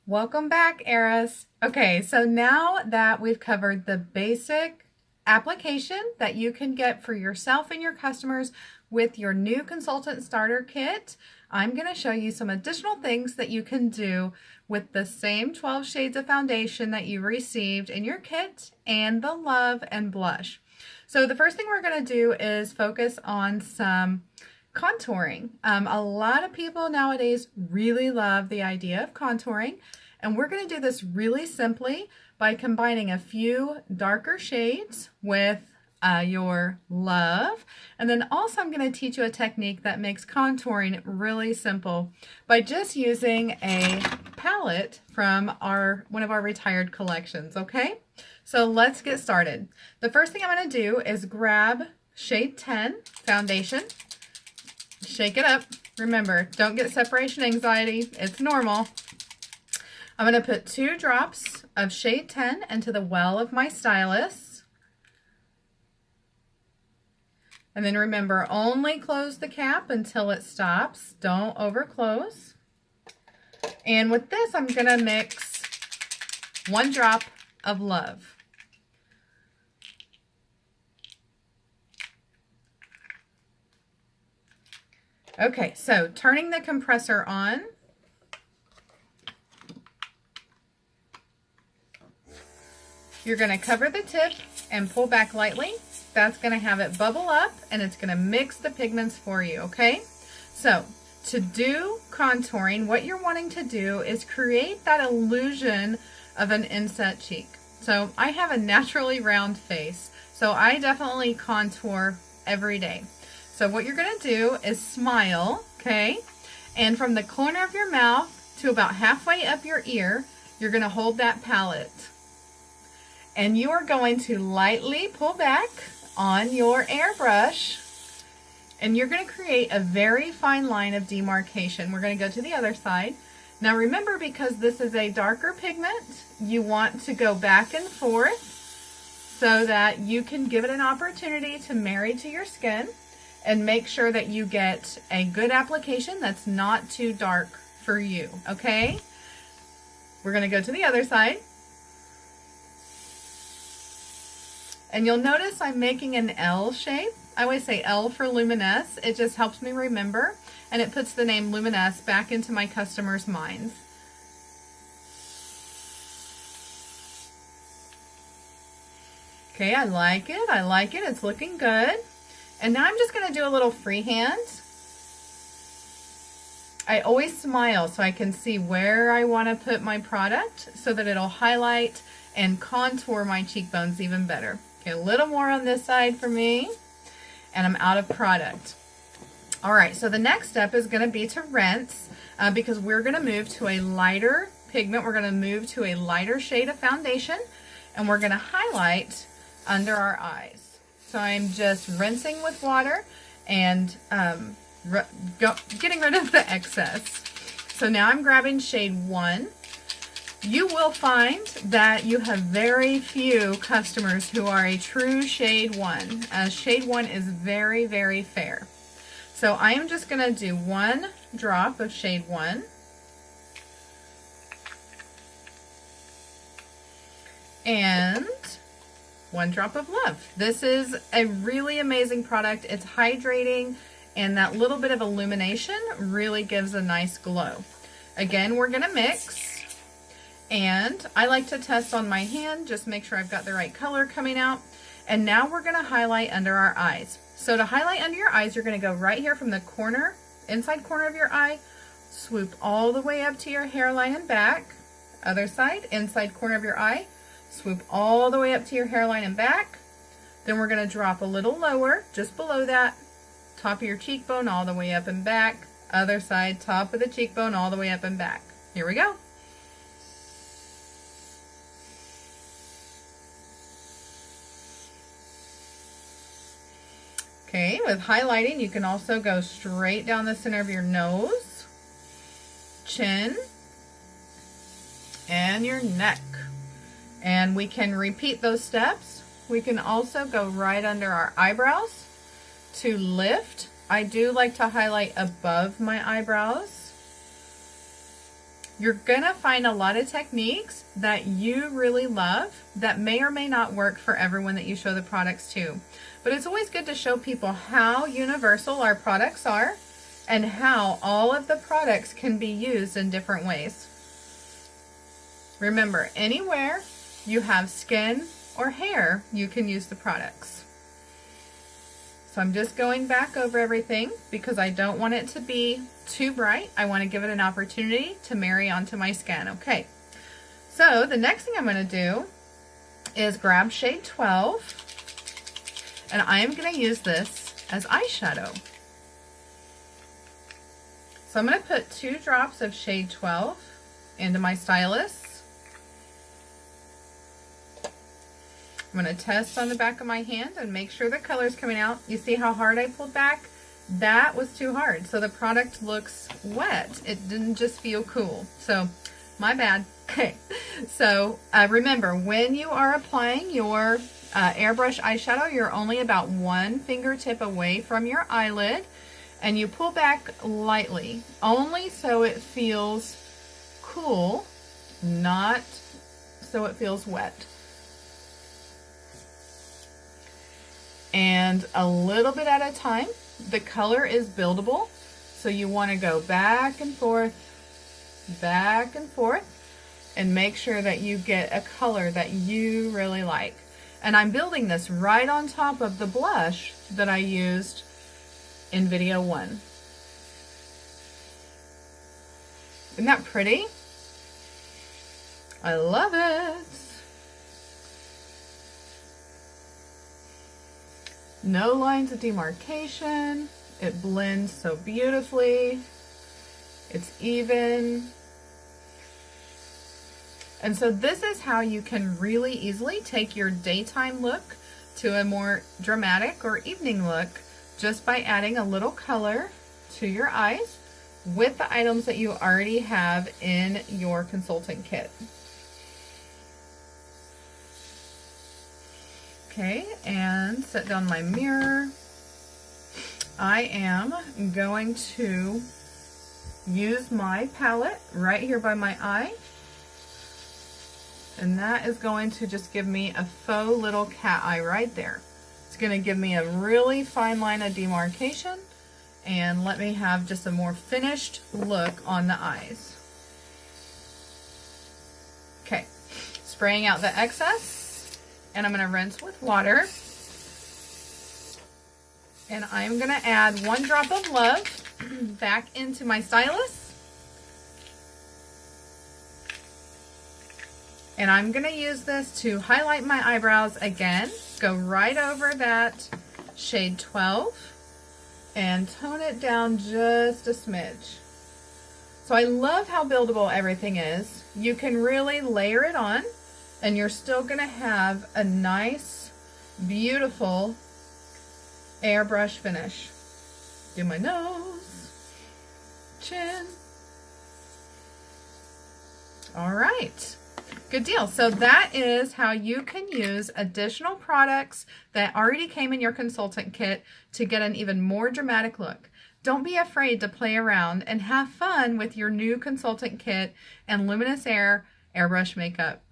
Welcome back, Airess. Okay, so now that we've covered the basic application that you can get for yourself and your customers with your new consultant starter kit, I'm going to show you some additional things that you can do with the same 12 shades of foundation that you received in your kit and the Love and Blush. So the first thing we're going to do is focus on some contouring. A lot of people nowadays really love the idea of contouring, and we're going to do this really simply by combining a few darker shades with your Love, and then also I'm going to teach you a technique that makes contouring really simple by just using a palette from one of our retired collections. Okay, so let's get started. The first thing I'm going to do is grab shade 10 foundation. Shake it up. Remember, don't get separation anxiety. It's normal. I'm going to put 2 drops of shade 10 into the well of my stylus. And then remember, only close the cap until it stops. Don't overclose. And with this, I'm going to mix 1 drop of Love. Okay, so turning the compressor on. You're going to cover the tip and pull back lightly. That's going to have it bubble up and it's going to mix the pigments for you, okay? So, to do contouring, what you're wanting to do is create that illusion of an inset cheek. So, I have a naturally round face, so I definitely contour every day. So what you're going to do is smile, okay? And from the corner of your mouth to about halfway up your ear, you're going to hold that palette. And you are going to lightly pull back on your airbrush, and you're going to create a very fine line of demarcation. We're going to go to the other side. Now remember, because this is a darker pigment, you want to go back and forth so that you can give it an opportunity to marry to your skin. And make sure that you get a good application that's not too dark for you, okay? We're going to go to the other side. And you'll notice I'm making an L shape. I always say L for Luminess. It just helps me remember, and it puts the name Luminess back into my customers' minds. Okay, I like it. I like it. It's looking good. And now I'm just going to do a little freehand. I always smile so I can see where I want to put my product so that it'll highlight and contour my cheekbones even better. Okay, a little more on this side for me, and I'm out of product. All right, so the next step is going to be to rinse because we're going to move to a lighter pigment. We're going to move to a lighter shade of foundation, and we're going to highlight under our eyes. So I'm just rinsing with water and getting rid of the excess. So now I'm grabbing shade 1. You will find that you have very few customers who are a true shade 1, as shade 1 is very, very fair. So I am just going to do 1 drop of shade 1. And 1 drop of Love. This is a really amazing product. It's hydrating, and that little bit of illumination really gives a nice glow. Again, we're going to mix, and I like to test on my hand, just make sure I've got the right color coming out. And now we're going to highlight under our eyes. So to highlight under your eyes, you're going to go right here from the corner, inside corner of your eye, swoop all the way up to your hairline and back. Other side, inside corner of your eye, swoop all the way up to your hairline and back. Then we're going to drop a little lower, just below that, top of your cheekbone all the way up and back. Other side, top of the cheekbone all the way up and back. Here we go. Okay, with highlighting, you can also go straight down the center of your nose, chin, and your neck. And we can repeat those steps. We can also go right under our eyebrows to lift. I do like to highlight above my eyebrows. You're gonna find a lot of techniques that you really love that may or may not work for everyone that you show the products to. But it's always good to show people how universal our products are and how all of the products can be used in different ways. Remember, anywhere you have skin or hair, you can use the products. So I'm just going back over everything because I don't want it to be too bright. I want to give it an opportunity to marry onto my skin. Okay, so the next thing I'm going to do is grab shade 12, and I am going to use this as eyeshadow. So I'm going to put 2 drops of shade 12 into my stylus. I'm going to test on the back of my hand and make sure the color's coming out. You see how hard I pulled back? That was too hard. So the product looks wet. It didn't just feel cool. So my bad. Okay. So remember, when you are applying your airbrush eyeshadow, you're only about 1 fingertip away from your eyelid, and you pull back lightly, only so it feels cool, not so it feels wet. And a little bit at a time. The color is buildable, so you want to go back and forth, and make sure that you get a color that you really like. And I'm building this right on top of the blush that I used in video 1. Isn't that pretty? I love it. No lines of demarcation. It blends so beautifully. It's even. And so this is how you can really easily take your daytime look to a more dramatic or evening look just by adding a little color to your eyes with the items that you already have in your consultant kit. Okay, and set down my mirror. I am going to use my palette right here by my eye, and that is going to just give me a faux little cat eye right there. It's going to give me a really fine line of demarcation and let me have just a more finished look on the eyes. Okay, spraying out the excess. And I'm going to rinse with water. And I'm going to add 1 drop of love back into my stylus. And I'm going to use this to highlight my eyebrows again. Go right over that shade 12 and tone it down just a smidge. So I love how buildable everything is. You can really layer it on, and you're still going to have a nice, beautiful airbrush finish. Do my nose, chin. All right, good deal. So that is how you can use additional products that already came in your consultant kit to get an even more dramatic look. Don't be afraid to play around and have fun with your new consultant kit and Luminess Air Airbrush Makeup.